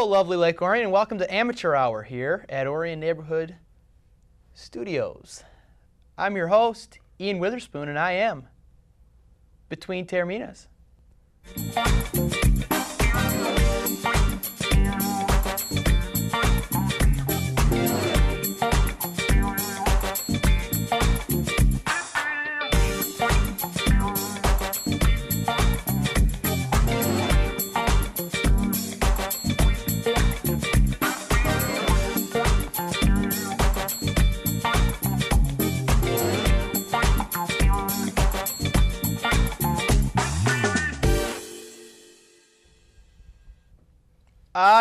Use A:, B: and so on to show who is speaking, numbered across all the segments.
A: Hello, lovely Lake Orion, and welcome to Amateur Hour here at Orion Neighborhood Studios. I'm your host, Ian Witherspoon, and I am between Taorminas.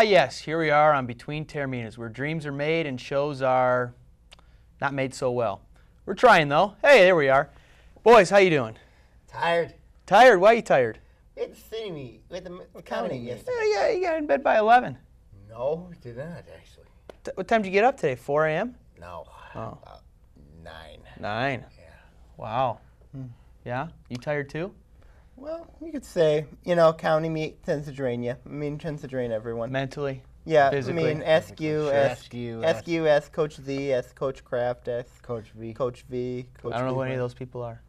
A: Yes, here we are on Between Taorminas, where dreams are made and shows are not made so well. We're trying, though. Hey, there we are. Boys, how you doing?
B: Tired.
A: Tired? Why are you tired?
B: We had the city meet. We had the county yesterday.
A: Yeah, you got in bed by 11.
B: No, we did not, actually.
A: What time did you get up today, 4 a.m.?
B: No.
A: Oh.
B: About 9.
A: 9.
B: Yeah.
A: Wow. Yeah? You tired too?
C: Well, you could say, county meet tends to drain you. Tends to drain everyone.
A: Mentally?
C: Yeah,
A: physically?
C: ask Coach Z, ask Coach Kraft, ask
B: Coach V.
C: Coach V. Coach
A: I don't know who any of
C: V.
A: those people are.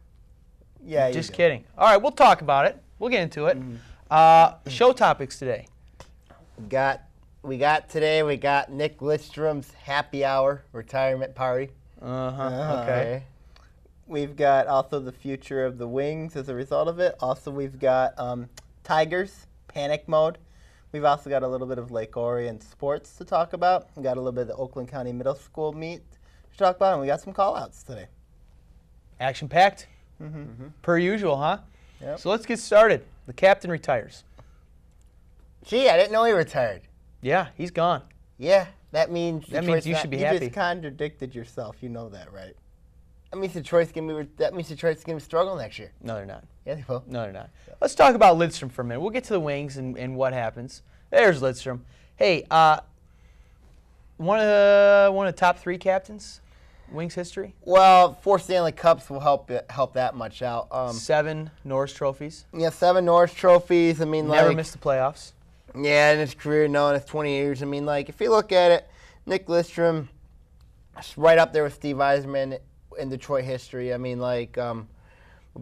C: Yeah,
A: Just kidding. All right, we'll talk about it. We'll get into it. Show topics today.
B: We got Nick Lidstrom's happy hour retirement party.
A: Okay.
C: We've got also the future of the Wings as a result of it. Also, we've got Tigers, panic mode. We've also got a little bit of Lake Orion sports to talk about. We got a little bit of the Oakland County Middle School meet to talk about, and we got some call-outs today.
A: Action-packed? Per usual, huh?
C: Yep.
A: So let's get started. The captain retires.
B: Gee, I didn't know he retired.
A: Yeah, he's gone.
B: Yeah, that means
A: you should be happy.
C: You just contradicted yourself. You know that, right?
B: That means Detroit's gonna struggle next year.
A: No, they're not.
B: Yeah, they will.
A: No, they're not. Let's talk about Lidstrom for a minute. We'll get to the Wings and what happens. There's Lidstrom. Hey, one of the top 3 captains, Wings history.
B: Well, 4 Stanley Cups will help that much out.
A: 7 Norris trophies.
B: Yeah, 7 Norris trophies.
A: Never missed the playoffs.
B: Yeah, in his career, no, in his 20 years. If you look at it, Nick Lidstrom, right up there with Steve Yzerman in Detroit history.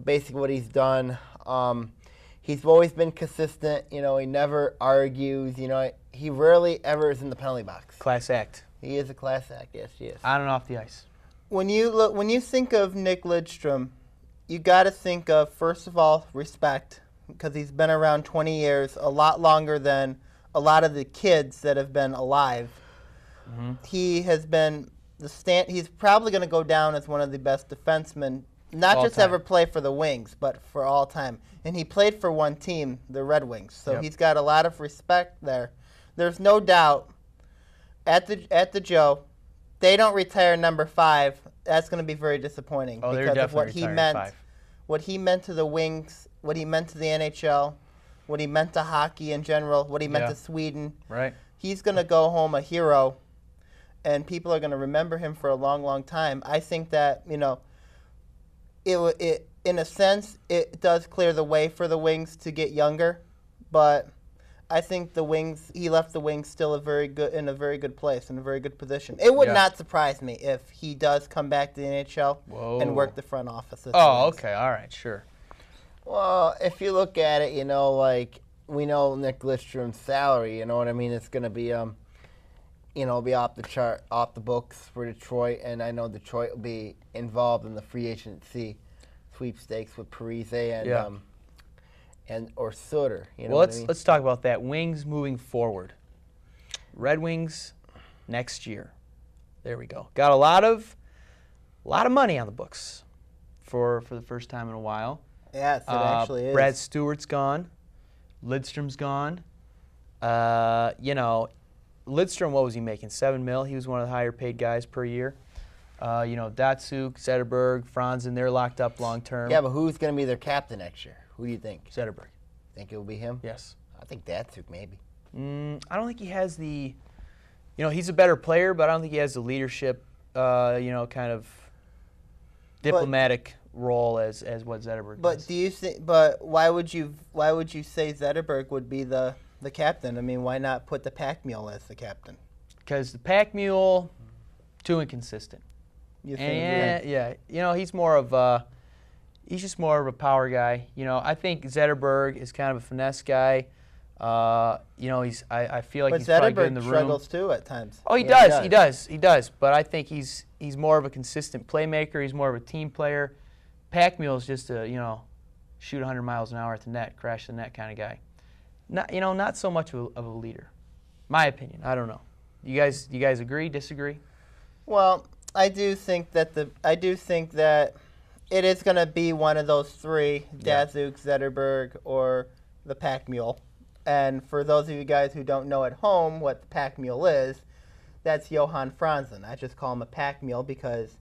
B: Basically what he's done. He's always been consistent. He never argues. He rarely ever is in the penalty box.
A: Class act.
B: He is a class act. Yes, he is.
A: On and off the ice.
C: When you think of Nick Lidstrom, you got to think of, first of all, respect, because he's been around 20 years, a lot longer than a lot of the kids that have been alive. He has been he's probably going to go down as one of the best defensemen, not
A: All
C: just
A: time.
C: ever play for the Wings, but for all time. And he played for one team, the Red Wings. So
A: Yep.
C: he's got a lot of respect there. There's no doubt at the Joe, they don't retire number 5. That's going to be very disappointing
A: They're
C: because of what
A: definitely
C: he
A: retiring
C: meant.
A: 5.
C: What he meant to the Wings, what he meant to the NHL, what he meant to hockey in general, what he meant
A: Yeah.
C: to Sweden.
A: Right.
C: He's going to go home a hero, and people are going to remember him for a long, long time. I think that, it in a sense, it does clear the way for the Wings to get younger, but I think he left the Wings still in a very good place, in a very good position. It would not surprise me if he does come back to the NHL and work the front office.
A: Okay, all right, sure.
B: Well, if you look at it, we know Nick Lidstrom's salary. You know what I mean? It's going to be, be off the chart, off the books for Detroit, and I know Detroit will be involved in the free agency sweepstakes with Parise or Sutter.
A: Let's talk about that. Wings moving forward. Red Wings next year. There we go. Got a lot of money on the books for the first time in a while.
C: Yes, it actually is.
A: Brad Stewart's gone. Lidstrom's gone. Lidstrom, what was he making? $7 million. He was one of the higher paid guys per year. Datsuk, Zetterberg, Franzen, they're locked up long term.
B: Yeah, but who's going to be their captain next year? Who do you think?
A: Zetterberg.
B: Think it will be him?
A: Yes.
B: I think Datsuk maybe.
A: I don't think he has the, he's a better player, but I don't think he has the leadership, kind of diplomatic role as what Zetterberg does.
C: But do you think? But why would you say Zetterberg would be the the captain. I mean, why not put the pack mule as the captain?
A: Because the pack mule, too inconsistent.
C: You
A: And yeah, you know, he's just more of a power guy. You know, I think Zetterberg is kind of a finesse guy. You know, I feel like
C: but
A: he's probably good in
C: Zetterberg
A: the room.
C: struggles too at times.
A: Oh, he
B: Yeah,
A: does. He does. But I think he's more of a consistent playmaker. He's more of a team player. Pack mule is just a, you know, shoot 100 miles an hour at the net, crash the net kind of guy. Not so much of a leader. My opinion. I don't know. You guys agree? Disagree?
C: Well, I do think that it is going to be one of those three: Datsuk, Zetterberg, or the pack mule. And for those of you guys who don't know at home what the pack mule is, that's Johan Franzen. I just call him a pack mule because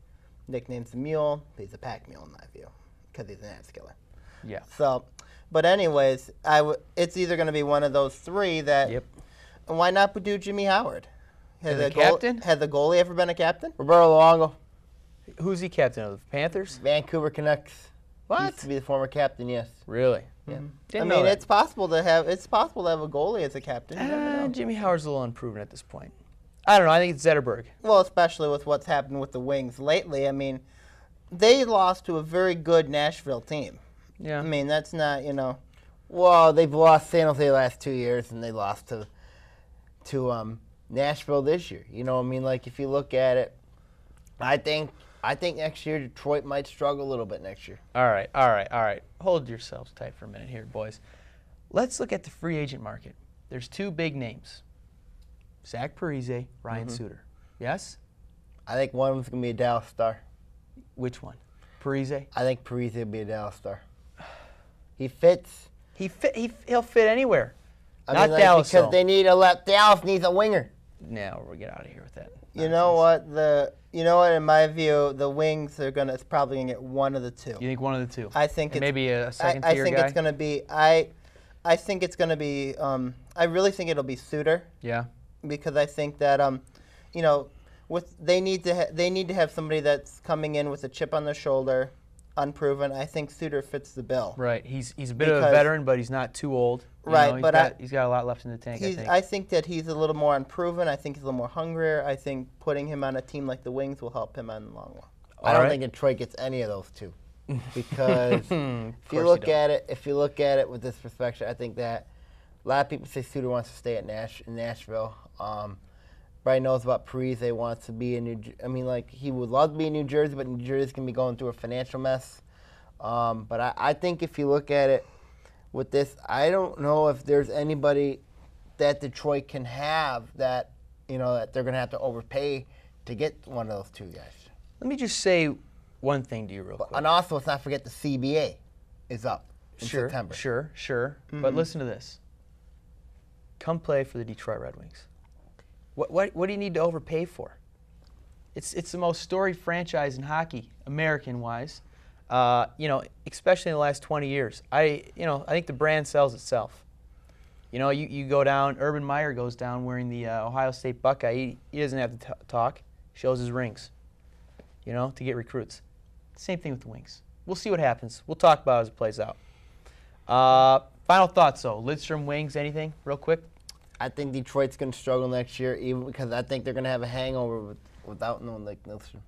C: nickname's the mule. He's a pack mule in my view because he's an ass killer.
A: Yeah.
C: So, but anyways, it's either going to be one of those three that.
A: Yep.
C: And why not do Jimmy Howard?
A: As a captain?
C: Has the goalie ever been a captain?
B: Roberto Luongo,
A: Who's he captain of? The Panthers?
B: Vancouver Canucks.
A: What?
B: Used to be the former captain, yes.
A: Really?
B: Yeah.
A: Didn't
C: I
A: know
C: mean,
A: that.
C: it's possible to have a goalie as a captain. You never know.
A: Jimmy Howard's a little unproven at this point. I don't know. I think it's Zetterberg.
C: Well, especially with what's happened with the Wings lately. I mean, they lost to a very good Nashville team.
A: Yeah.
C: I mean, that's not, you know.
B: Well, they've lost San Jose the last 2 years, and they lost to Nashville this year. You know what I mean? Like, if you look at it, I think next year Detroit might struggle a little bit next year.
A: All right. Hold yourselves tight for a minute here, boys. Let's look at the free agent market. There's two big names. Zach Parise, Ryan Suter. Yes?
B: I think one of them's going to be a Dallas Star.
A: Which one? Parise?
B: I think Parise will be a Dallas Star. He fits.
A: He'll fit anywhere.
B: I
A: Not
B: mean, like,
A: Dallas,
B: because
A: though.
B: they need Dallas needs a winger.
A: Now we'll get out of here with that.
C: You know what? In my view, the Wings it's probably gonna get one of the two.
A: You think one of the two?
C: I think
A: And
C: it's
A: maybe a second
C: I
A: tier
C: think
A: guy?
C: it's gonna be. I think it's gonna be. I really think it'll be Suter
A: Yeah.
C: because I think that you know, they need to have somebody that's coming in with a chip on their shoulder, unproven. I think Suter fits the bill.
A: Right. He's a bit of a
C: Because-
A: veteran, but he's not too old. You
C: Right,
A: know,
C: but
A: he's got a lot left in the tank, I think.
C: I think that he's a little more unproven. I think he's a little more hungrier. I think putting him on a team like the Wings will help him on the long run.
B: I don't
A: right.
B: think Detroit gets any of those two, because if you
A: course
B: look
A: you
B: at it with this perspective, I think that a lot of people say Suter wants to stay at Nashville. Everybody knows about Parise wants to be in he would love to be in New Jersey, but New Jersey's gonna be going through a financial mess. But I think if you look at it with this, I don't know if there's anybody that Detroit can have that that they're gonna have to overpay to get one of those two guys.
A: Let me just say one thing to you real quick.
B: And also, let's not forget the CBA is up in September.
A: Sure. But listen to this. Come play for the Detroit Red Wings. What do you need to overpay for? It's the most storied franchise in hockey, American-wise. Especially in the last 20 years. I think the brand sells itself. You go down. Urban Meyer goes down wearing the Ohio State Buckeye. He doesn't have to talk. Shows his rings. To get recruits. Same thing with the Wings. We'll see what happens. We'll talk about it as it plays out. Final thoughts, though. Lidstrom, Wings, anything, real quick?
B: I think Detroit's going to struggle next year, even because I think they're going to have a hangover without no Nick Lidstrom.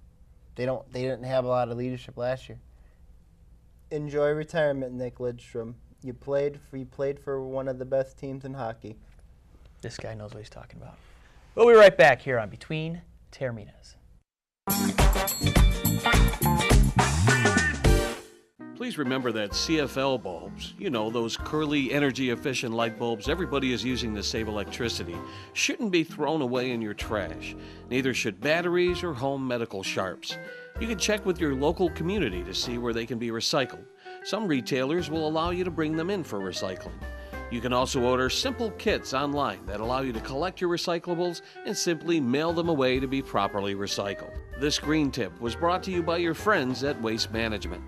B: They didn't have a lot of leadership last year.
C: Enjoy retirement, Nick Lidstrom. You played for one of the best teams in hockey.
A: This guy knows what he's talking about. We'll be right back here on Between Taorminas.
D: Please remember that CFL bulbs, those curly, energy-efficient light bulbs everybody is using to save electricity, shouldn't be thrown away in your trash. Neither should batteries or home medical sharps. You can check with your local community to see where they can be recycled. Some retailers will allow you to bring them in for recycling. You can also order simple kits online that allow you to collect your recyclables and simply mail them away to be properly recycled. This green tip was brought to you by your friends at Waste Management.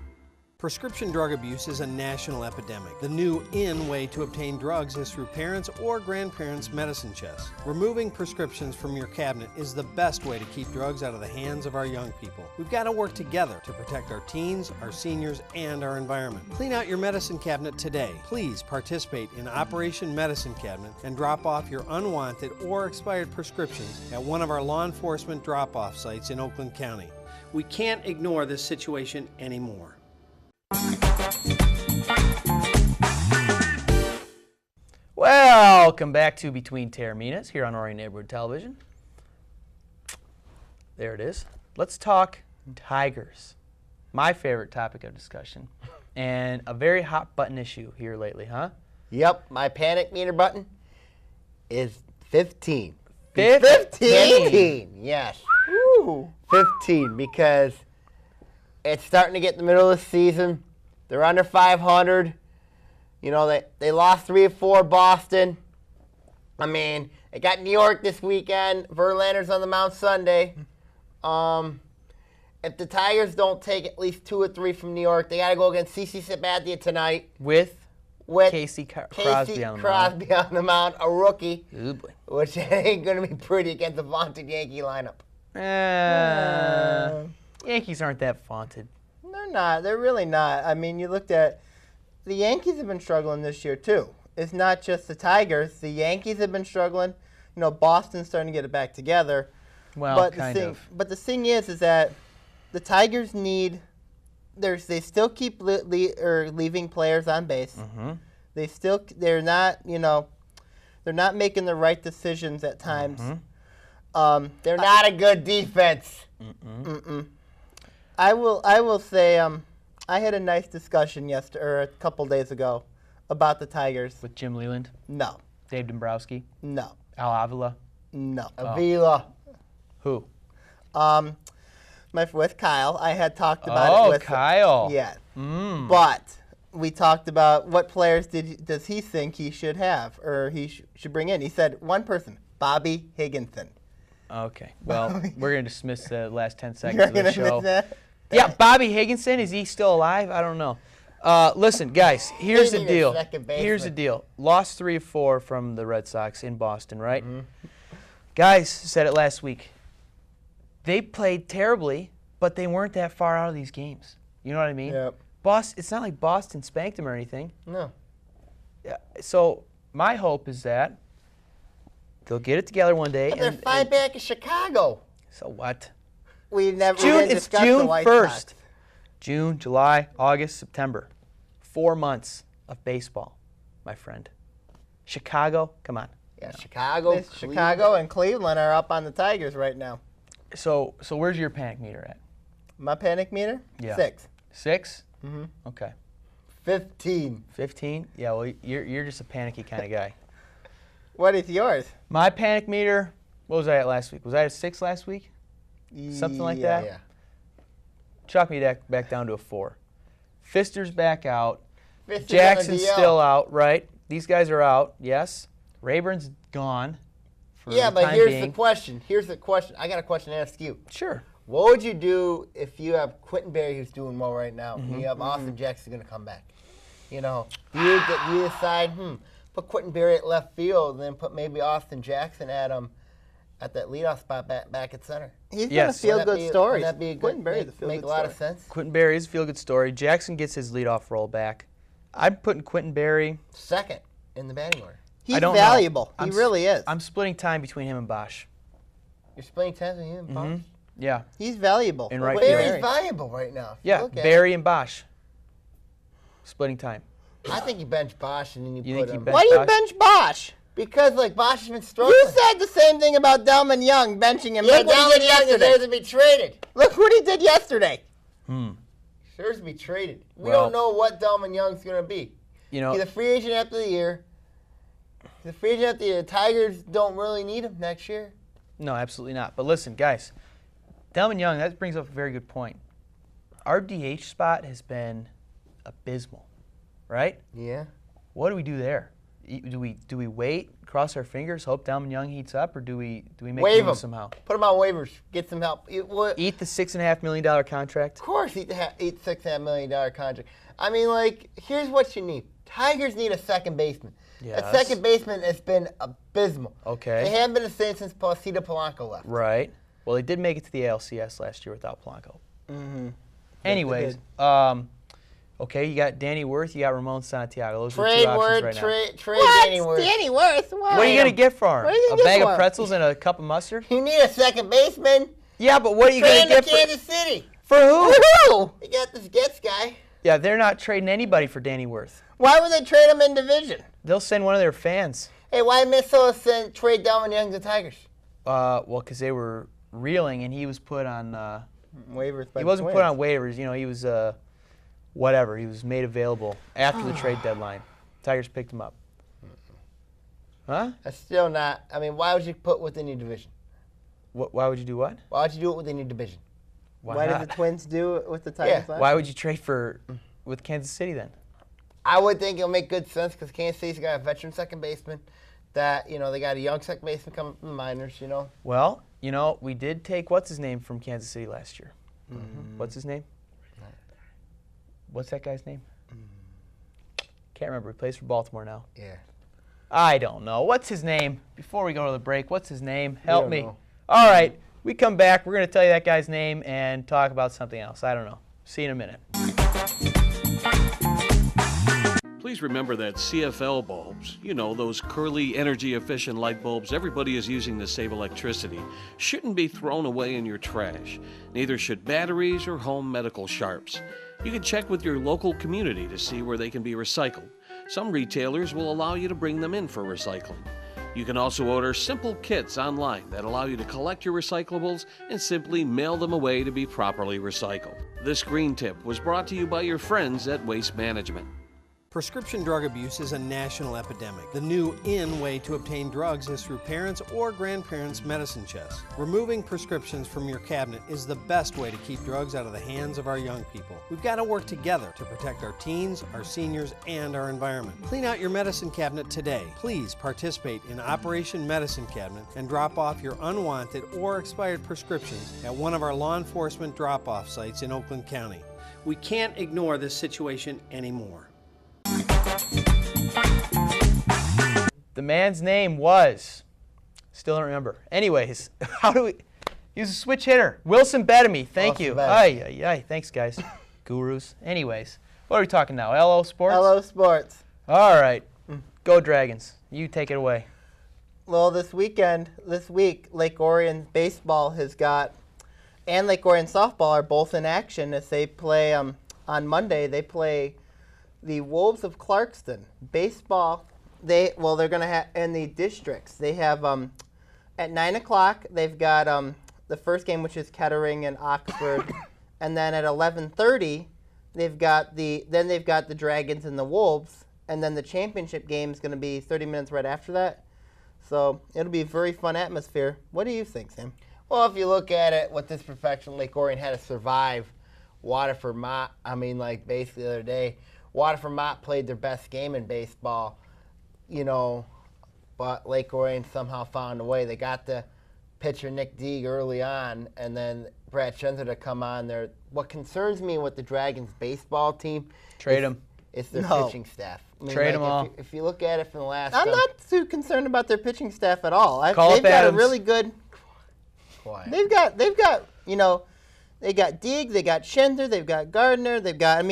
E: Prescription drug abuse is a national epidemic. The new in way to obtain drugs is through parents' or grandparents' medicine chests. Removing prescriptions from your cabinet is the best way to keep drugs out of the hands of our young people. We've got to work together to protect our teens, our seniors, and our environment. Clean out your medicine cabinet today. Please participate in Operation Medicine Cabinet and drop off your unwanted or expired prescriptions at one of our law enforcement drop-off sites in Oakland County. We can't ignore this situation anymore.
A: Welcome back to Between Taorminas here on Orion Neighborhood Television. There it is. Let's talk Tigers. My favorite topic of discussion. And a very hot button issue here lately, huh?
B: Yep, my panic meter button is 15.
A: 15?
B: Yes.
C: Ooh.
B: 15, because it's starting to get in the middle of the season. They're under 500. You know, they lost 3 or 4 Boston. I mean, they got New York this weekend. Verlander's on the mound Sunday. If the Tigers don't take at least 2 or 3 from New York, they got to go against CC Sabathia tonight.
A: With Casey
B: Crosby
A: on the mound.
B: A rookie.
A: Ooh, boy.
B: Which ain't going to be pretty against the vaunted Yankee lineup.
A: Yankees aren't that vaunted.
C: They're not. They're really not. I mean, you looked at the Yankees have been struggling this year too. It's not just the Tigers. The Yankees have been struggling. You know, Boston's starting to get it back together.
A: Well,
C: But
A: kind of.
C: But the thing is that the Tigers need. They still keep leaving players on base.
A: Mm-hmm.
C: They're not. You know, they're not making the right decisions at times.
A: Mm-hmm.
B: They're not a good defense.
C: I will say I had a nice discussion a couple days ago about the Tigers.
A: With Jim Leland,
C: No,
A: Dave Dombrowski,
C: no,
A: Al Avila.
C: no.
B: Avila.
A: Who?
C: With Kyle, I had talked about it with
A: Kyle.
C: Yeah,
A: Mm.
C: but we talked about what players does he think he should have or he should bring in. He said one person, Bobby Higginson.
A: Okay. Well, we're going to dismiss the last 10 seconds
C: You're
A: of the
C: gonna
A: show.
C: miss that?
A: Yeah, Bobby Higginson, is he still alive? I don't know. Listen, guys, here's the
B: They need a
A: deal.
B: second baseman.
A: Here's the deal. Lost 3 of 4 from the Red Sox in Boston, right? Guys said it last week. They played terribly, but they weren't that far out of these games. You know what I mean?
B: Yep.
A: It's not like Boston spanked them or anything.
B: No.
A: Yeah, so my hope is that they'll get it together one day.
B: But they're 5 back in Chicago.
A: So what?
C: We didn't
A: It's
C: discuss the
A: June
C: White
A: 1st.
C: Sox.
A: June, July, August, September. 4 months of baseball, my friend. Chicago, come on.
B: Yeah, Chicago.
C: Chicago and Cleveland are up on the Tigers right now.
A: So where's your panic meter at?
C: My panic meter?
A: Yeah.
C: 6.
A: 6? Okay.
B: 15.
A: 15? Yeah, well, you're just a panicky kind of guy.
C: What is yours?
A: My panic meter, what was I at last week? Was I at a 6 last week? Something like that?
B: Yeah.
A: Chalk me back down to a 4. Fister's back out.
B: Fister's on
A: Jackson's
B: the DL.
A: still out, right? These guys are out, yes. Rayburn's gone. For
B: Yeah,
A: the
B: but
A: time
B: here's
A: being.
B: the question. I got a question to ask you.
A: Sure.
B: What would you do if you have Quentin Berry, who's doing well right now, and you have Austin Jackson going to come back? You know, you decide, put Quentin Berry at left field, and then put maybe Austin Jackson at that leadoff spot back at center.
C: He's
A: Yes.
C: been a feel-good story.
B: Wouldn't that be a good,
C: Quentin Berry's a
B: make
C: feel-good
B: a lot of
C: story.
B: sense?
A: Quentin Berry is a feel-good story. Jackson gets his leadoff role back. I'm putting Quentin Berry.
B: Second in the batting order.
C: He's
A: I don't know.
C: valuable. He
A: I'm
C: really is.
A: I'm splitting time between him and Bosch.
B: You're splitting time with him, Bosch?
A: Yeah.
C: He's valuable.
A: In right
B: Berry's
A: field.
B: valuable right now. if you
A: Yeah,
B: look at
A: Berry and Bosch. Splitting time.
B: it. I think you bench Bosch and then you
A: You
B: put
A: think you
B: him.
A: bench
C: Why do you
A: Bosch?
C: bench Bosch?
B: Because Bosch has been struggling.
C: You said the same thing about Delman Young benching him.
B: Yeah,
C: Look what
B: Dalvin
C: he did
B: Young
C: yesterday.
B: deserves to be traded.
C: Look what he did yesterday.
B: Deserves to be traded. We
A: Well-
B: don't know what Delman Young's going to be.
A: You know,
B: He's a free agent after the year. The free agent after the year. Tigers don't really need him next year.
A: no, absolutely not. But listen, guys, Delman Young, that brings up a very good point. Our DH spot has been abysmal, right?
B: Yeah.
A: What do we do there? Do we wait, cross our fingers, hope Delman Young heats up, or do we make
B: Waive
A: moves
B: him
A: somehow?
B: Put him on waivers. Get some help.
A: Eat the $6.5 million contract.
B: Of course, eat $6.5 million contract. I mean, like, here's what you need. Tigers need a second baseman.
A: Yes.
B: A second baseman has been abysmal.
A: Okay.
B: They haven't been the same since Placido Polanco left.
A: Right. Well, they did make it to the ALCS last year without Polanco.
C: Mm-hmm.
A: Anyways, okay, you got Danny Worth, you got Ramon Santiago. Those are
B: Trade
A: two options
B: Worth,
A: right now.
B: trade Danny Worth.
C: Danny Worth?
A: What are you going to get for him?
C: What are you
A: A
C: gonna get
A: bag
C: for
A: of
C: him?
A: pretzels and a cup of mustard?
B: You need a second baseman.
A: Yeah, but what are you
B: Trade
A: going to
B: him
A: get
B: to Kansas City.
A: for who?
B: They got this Getz guy.
A: Yeah, they're not trading anybody for Danny Worth.
B: Why would they trade him in division?
A: They'll send one of their fans.
B: Hey, why did Minnesota trade Delman Young to the Tigers?
A: Well, because they were reeling, and he was put on.
C: Waivers by
A: He
C: the
A: wasn't put
C: Twins.
A: on waivers. You know, he was whatever. He was made available after the trade deadline. Tigers picked him up. Huh?
B: That's still not. I mean, why would you put within your division?
A: Why would you do what?
B: Why would you do it within your division?
C: Why
A: not?
C: did the Twins do it with the Tigers
B: Yeah.
C: last
A: Why
C: year?
A: would you trade with Kansas City then?
B: I would think it'll make good sense because Kansas City's got a veteran second baseman. That they got a young second baseman coming from the minors.
A: Well, we did take what's his name from Kansas City last year. What's his name? What's that guy's name? Can't remember. He plays for Baltimore now.
B: Yeah.
A: I don't know. What's his name? Before we go to the break, what's his name? Help
B: don't
A: me.
B: know.
A: All right. We come back. We're going to tell you that guy's name and talk about something else. I don't know. See you in a minute.
D: Please remember that CFL bulbs, those curly, energy-efficient light bulbs everybody is using to save electricity, shouldn't be thrown away in your trash. Neither should batteries or home medical sharps. You can check with your local community to see where they can be recycled. Some retailers will allow you to bring them in for recycling. You can also order simple kits online that allow you to collect your recyclables and simply mail them away to be properly recycled. This green tip was brought to you by your friends at Waste Management.
E: Prescription drug abuse is a national epidemic. The new in way to obtain drugs is through parents' or grandparents' medicine chests. Removing prescriptions from your cabinet is the best way to keep drugs out of the hands of our young people. We've got to work together to protect our teens, our seniors, and our environment. Clean out your medicine cabinet today. Please participate in Operation Medicine Cabinet and drop off your unwanted or expired prescriptions at one of our law enforcement drop-off sites in Oakland County. We can't ignore this situation anymore.
A: The man's name was, still don't remember. Anyways, he was a switch hitter. Wilson Bettamy, thank you. Ay. Thanks, guys. Gurus. Anyways, what are we talking now? LO Sports?
C: Hello, sports.
A: All right. Go Dragons. You take it away.
C: Well, this week, Lake Orion baseball and Lake Orion softball are both in action as they play on Monday. They play the Wolves of Clarkston. Baseball, they're going to have in the districts. They have at 9 o'clock. They've got the first game, which is Kettering and Oxford, and then at 11:30, they've got the Dragons and the Wolves, and then the championship game is going to be 30 minutes right after that. So it'll be a very fun atmosphere. What do you think, Sam?
B: Well, if you look at it, with this profession, Lake Orion had to survive Waterford Mott. I mean, like basically the other day, Waterford Mott played their best game in baseball, but Lake Orion somehow found a way. They got the pitcher Nick Deeg early on, and then Brad Schenzer to come on there. What concerns me with the Dragons baseball team
A: Trade him.
B: is their pitching staff. I mean,
A: Trade them all.
B: If you look at it from the last,
C: I'm not too concerned about their pitching staff at all.
A: Call
C: they've
A: up
C: got
A: Adams.
C: a really good.
B: Quiet.
C: They got they got Deeg, they got Schenzer, they've got Gardner, they've got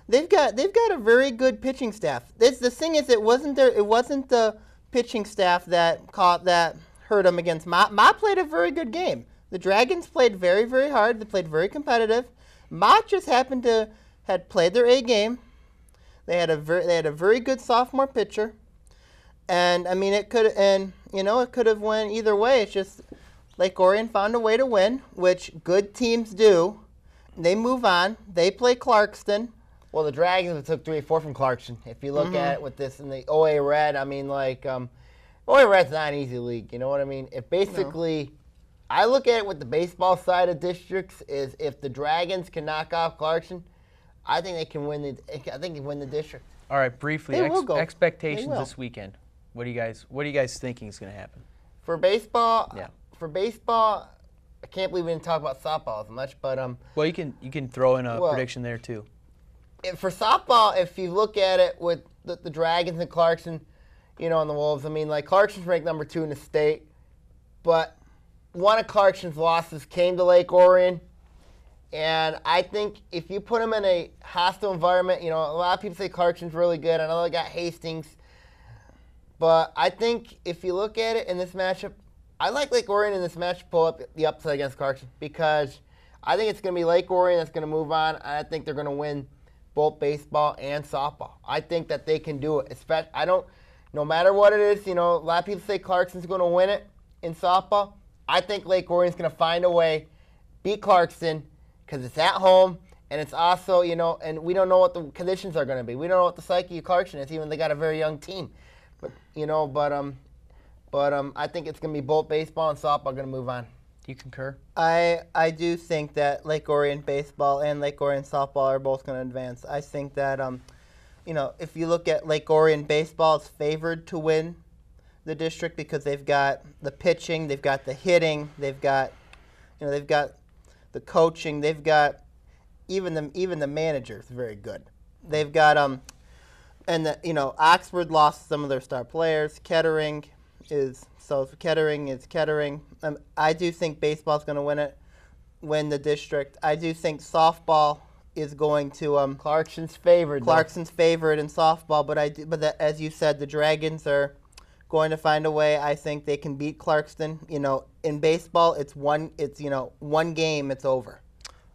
C: they've got a very good pitching staff. The thing is, it wasn't the pitching staff that hurt them against Mott. Mott played a very good game. The Dragons played very, very hard. They played very competitive. Mott just happened to had played their A game. They had a very good sophomore pitcher, and I mean it could have went either way. It's just Lake Orion found a way to win, which good teams do. They move on. They play Clarkston.
B: Well, the Dragons took 3-4 from Clarkson. If you look at it with this in the OA Red, I mean, OA Red's not an easy league. You know what I mean? I look at it with the baseball side of districts is if the Dragons can knock off Clarkson, I think they can win the district.
A: All right, briefly,
C: They will go.
A: expectations
C: They will.
A: this weekend. What do you guys thinking is going to happen?
B: For baseball,
A: Yeah.
B: I can't believe we didn't talk about softball as much, but
A: Well, you can throw in a
B: Well,
A: prediction there too.
B: for softball, if you look at it with the Dragons and Clarkson, and the Wolves, I mean, like, Clarkson's ranked number 2 in the state, but one of Clarkson's losses came to Lake Orion, and I think if you put them in a hostile environment, a lot of people say Clarkson's really good. I know they got Hastings, but I think if you look at it in this matchup, I like Lake Orion in this match to pull up the upside against Clarkson because I think it's going to be Lake Orion that's going to move on, and I think they're going to win both baseball and softball. I think that they can do it. No matter what it is, a lot of people say Clarkson's going to win it in softball. I think Lake Orion's going to find a way, beat Clarkson, because it's at home, and it's also, and we don't know what the conditions are going to be. We don't know what the psyche of Clarkson is, even though they got a very young team. But, I think it's going to be both baseball and softball going to move on.
A: Do you concur?
C: I do think that Lake Orion baseball and Lake Orion softball are both going to advance. I think that, if you look at Lake Orion baseball, it's favored to win the district because they've got the pitching, they've got the hitting, they've got the coaching, they've got even the manager is very good. They've got Oxford lost some of their star players. Kettering is Kettering. I do think baseball's going to win the district. I do think softball is going to
B: Clarkson's favored.
C: Clarkson's favored in softball, but as you said, the Dragons are going to find a way. I think they can beat Clarkston. In baseball, it's one game, it's over.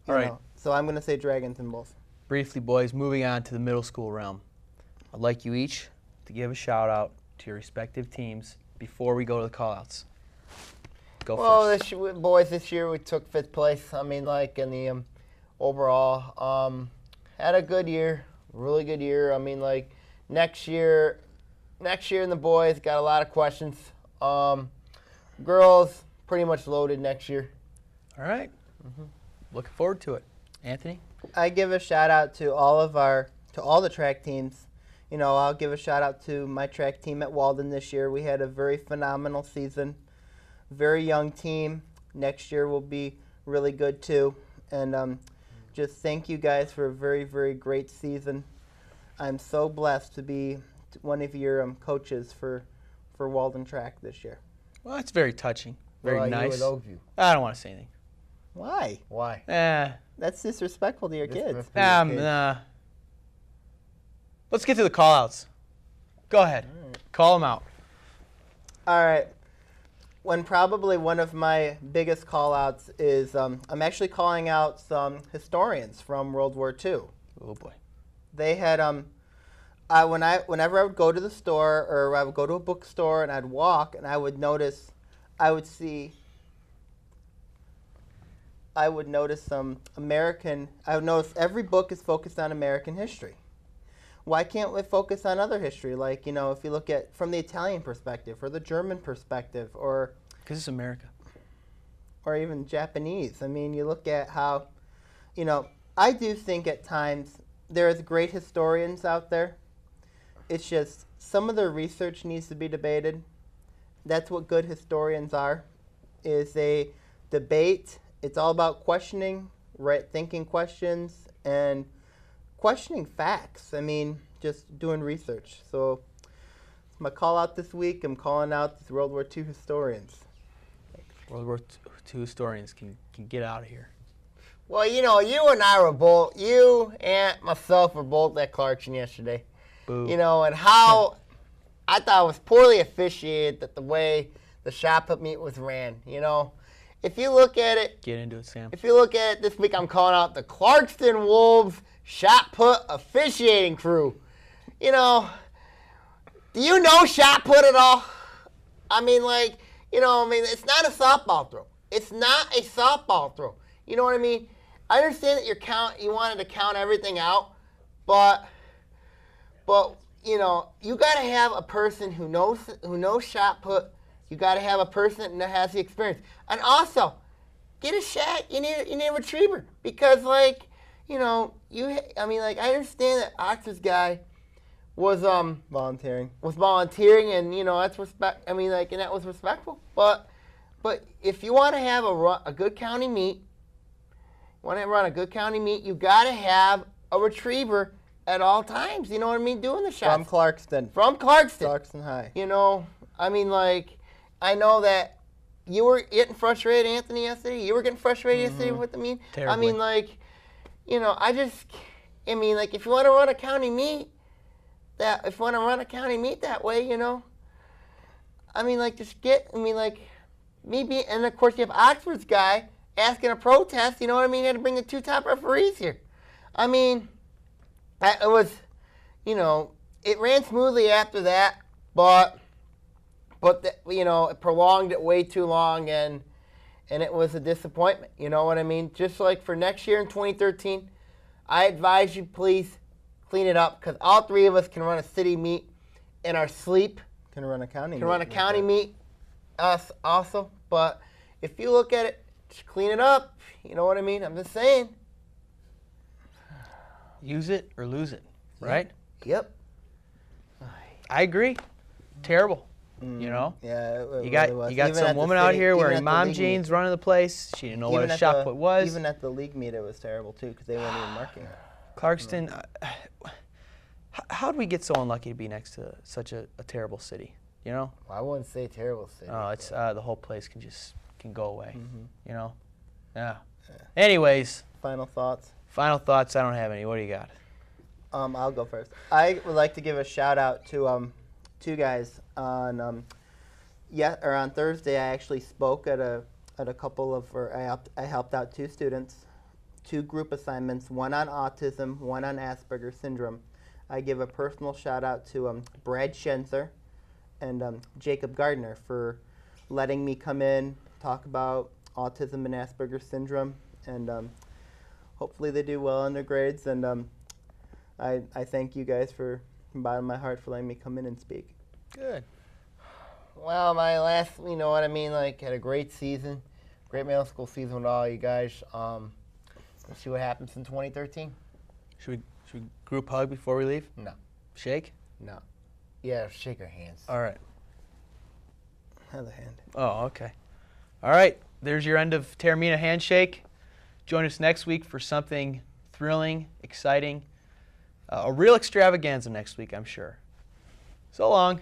A: All right.
C: So I'm going to say Dragons in both.
A: Briefly, boys, moving on to the middle school realm. I'd like you each to give a shout out to your respective teams before we go to the callouts. Go first.
B: This year we took 5th place. I mean, like, in the overall, had a good year, really good year. I mean, like, next year in the boys got a lot of questions. Girls pretty much loaded next year.
A: All right. Looking forward to it. Anthony?
C: I give a shout out to all the track teams. I'll give a shout out to my track team at Walden this year. We had a very phenomenal season. Very young team. Next year will be really good too. And just thank you guys for a very, very great season. I'm so blessed to be one of your coaches for Walden track this year.
A: Well, that's very touching. Very nice.
B: You with Oakview?
A: I don't want to say anything.
C: Why?
B: Why?
C: That's disrespectful to your kids.
A: Let's get to the callouts. Go ahead. Call them out.
C: All right. Probably one of my biggest callouts is I'm actually calling out some historians from World War II.
A: Oh boy.
C: They had whenever I would go to the store or I would go to a bookstore and I'd walk and I would notice some American. I would notice every book is focused on American history. Why can't we focus on other history? Like, if you look at from the Italian perspective or the German perspective or...
A: Because it's America.
C: Or even Japanese. I mean, you look at how, I do think at times there is great historians out there. It's just some of their research needs to be debated. That's what good historians are, is a debate. It's all about questioning, right? Thinking questions and questioning facts. I mean, just doing research. So my call out this week, I'm calling out these World War II historians.
A: World War II historians can get out of here.
B: Well, you and I were both, you and myself were both at Clarkson yesterday.
A: Boo.
B: And how I thought it was poorly officiated that the way the shot put meet was ran. If you look at it.
A: Get into it, Sam.
B: If you look at it this week, I'm calling out the Clarkston Wolves shot put officiating crew. Do you know shot put at all? I mean, it's not a softball throw. It's not a softball throw. You know what I mean? I understand that you wanted to count everything out, but you got to have a person who knows shot put. You got to have a person that has the experience. And also, get a shot. You need a retriever because I understand that Oxford's guy was
C: Volunteering.
B: and that's respect. I mean, like, and that was respectful. But if you want to have a good county meet, you got to have a retriever at all times. You know what I mean? Doing the shots.
C: From Clarkston.
B: Clarkston
C: High.
B: I mean, like, I know that you were getting frustrated, Anthony, yesterday. You were getting frustrated yesterday with the meet.
A: Terribly.
B: I mean, like, if you want to run a county meet, that way, I mean, like, and of course you have Oxford's guy asking a protest, you know what I mean? You had to bring the 2 top referees here. I mean, it was, it ran smoothly after that, but it prolonged it way too long, and it was a disappointment. You know what I mean? Just like for next year in 2013, I advise you please clean it up, because all 3 of us can run a city meet in our sleep.
C: Can run a county
B: meet, us also. But if you look at it, just clean it up. You know what I mean? I'm just saying.
A: Use it or lose it, right?
B: Yep.
A: I agree. Terrible.
C: Yeah,
A: you got some woman out here wearing mom jeans running the place. She didn't know what a shot put was.
C: Even at the league meet, it was terrible too, because they weren't even marking it.
A: Clarkston, how did we get so unlucky to be next to such a terrible city?
B: Well, I wouldn't say terrible city.
A: Oh, it's the whole place can go away. Yeah. Anyways.
C: Final thoughts.
A: I don't have any. What do you got?
C: I'll go first. I would like to give a shout out to 2 guys on on Thursday. I actually spoke at a couple of, I helped out 2 students, 2 group assignments, one on autism, one on Asperger's syndrome. I give a personal shout out to Brad Schenzer and Jacob Gardner for letting me come in, talk about autism and Asperger's syndrome, and hopefully they do well in their grades. And I thank you guys from the bottom of my heart for letting me come in and speak.
A: Good.
B: Well, my last, you know what I mean, like, had a great season, great middle school season with all you guys. Let's see what happens in 2013.
A: Should we group hug before we leave?
B: No.
A: Shake?
B: No. Yeah, shake our hands.
A: All right.
C: Have a hand.
A: Oh, okay. All right. There's your end of Taormina Handshake. Join us next week for something thrilling, exciting, a real extravaganza next week, I'm sure. So long.